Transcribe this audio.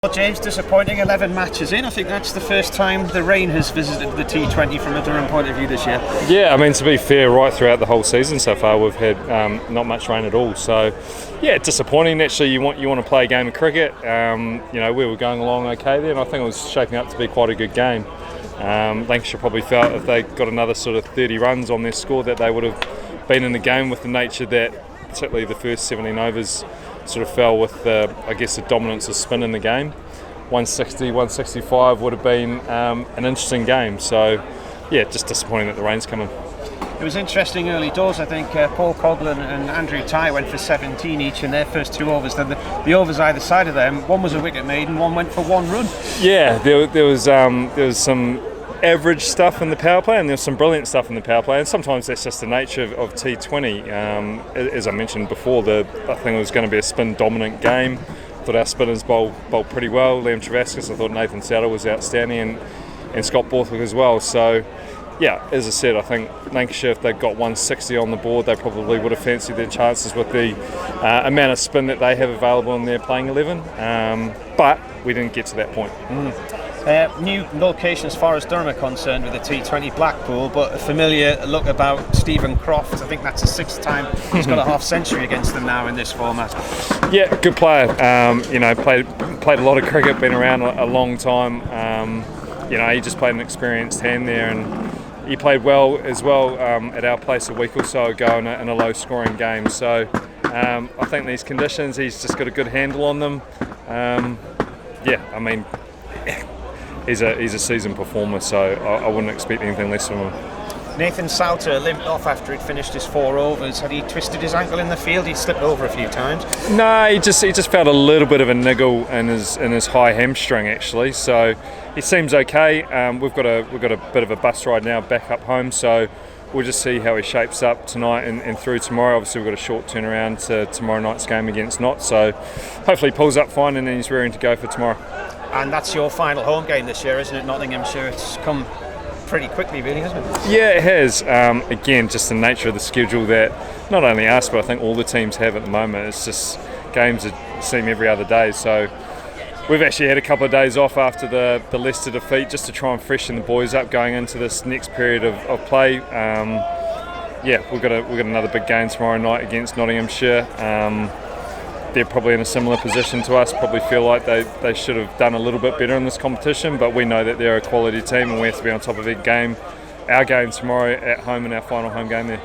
Well, James, disappointing 11 matches in. I think that's the first time the rain has visited the T20 from a Durham point of view this year. Yeah, I mean, to be fair, right throughout the whole season so far, we've had not much rain at all. So, yeah, disappointing. Actually, you want to play a game of cricket. We were going along okay there, and I think it was shaping up to be quite a good game. Lancashire probably felt if they got another sort of 30 runs on their score that they would have been in the game, with the nature that particularly the first 17 overs sort of fell with the dominance of spin in the game. 160, 165 would have been an interesting game. So, yeah, just disappointing that the rain's coming. It was interesting early doors. I think Paul Coughlin and Andrew Tye went for 17 each in their first 2 overs. Then the overs either side of them, one was a wicket made and one went for 1 run. Yeah, there was some average stuff in the power play, and there's some brilliant stuff in the power play, and sometimes that's just the nature of T20. As I mentioned before, I think it was going to be a spin dominant game. I thought our spinners bowled pretty well. Liam Travascus, I thought Nathan Souter was outstanding, and Scott Borthwick as well. So yeah, as I said, I think Lancashire, if they'd got 160 on the board, they probably would have fancied their chances with the amount of spin that they have available in their playing 11, but we didn't get to that point. New location as far as Durham are concerned with the T20 Blackpool, but a familiar look about Stephen Croft. I think that's the 6th time he's got a half century against them now in this format. Yeah, good player. Played a lot of cricket, been around a long time. He just played an experienced hand there, and he played well as well at our place a week or so ago in a low scoring game. So I think these conditions, he's just got a good handle on them. He's a seasoned performer, so I wouldn't expect anything less from him. Nathan Souter limped off after he'd finished his 4 overs. Had he twisted his ankle in the field? He'd slipped over a few times. No, he just felt a little bit of a niggle in his high hamstring actually. So he seems okay. We've got a bit of a bus ride now back up home, so we'll just see how he shapes up tonight and through tomorrow. Obviously, we've got a short turnaround to tomorrow night's game against Notts, so hopefully he pulls up fine and then he's rearing to go for tomorrow. And that's your final home game this year, isn't it, Nottinghamshire? It's come pretty quickly, really, hasn't it? Yeah, it has. Again, just the nature of the schedule that not only us, but I think all the teams have at the moment. It's just games that seem every other day. So we've actually had a couple of days off after the Leicester defeat just to try and freshen the boys up going into this next period of play. We've got another big game tomorrow night against Nottinghamshire. They're probably in a similar position to us, probably feel like they should have done a little bit better in this competition, but we know that they're a quality team and we have to be on top of our game tomorrow at home in our final home game there.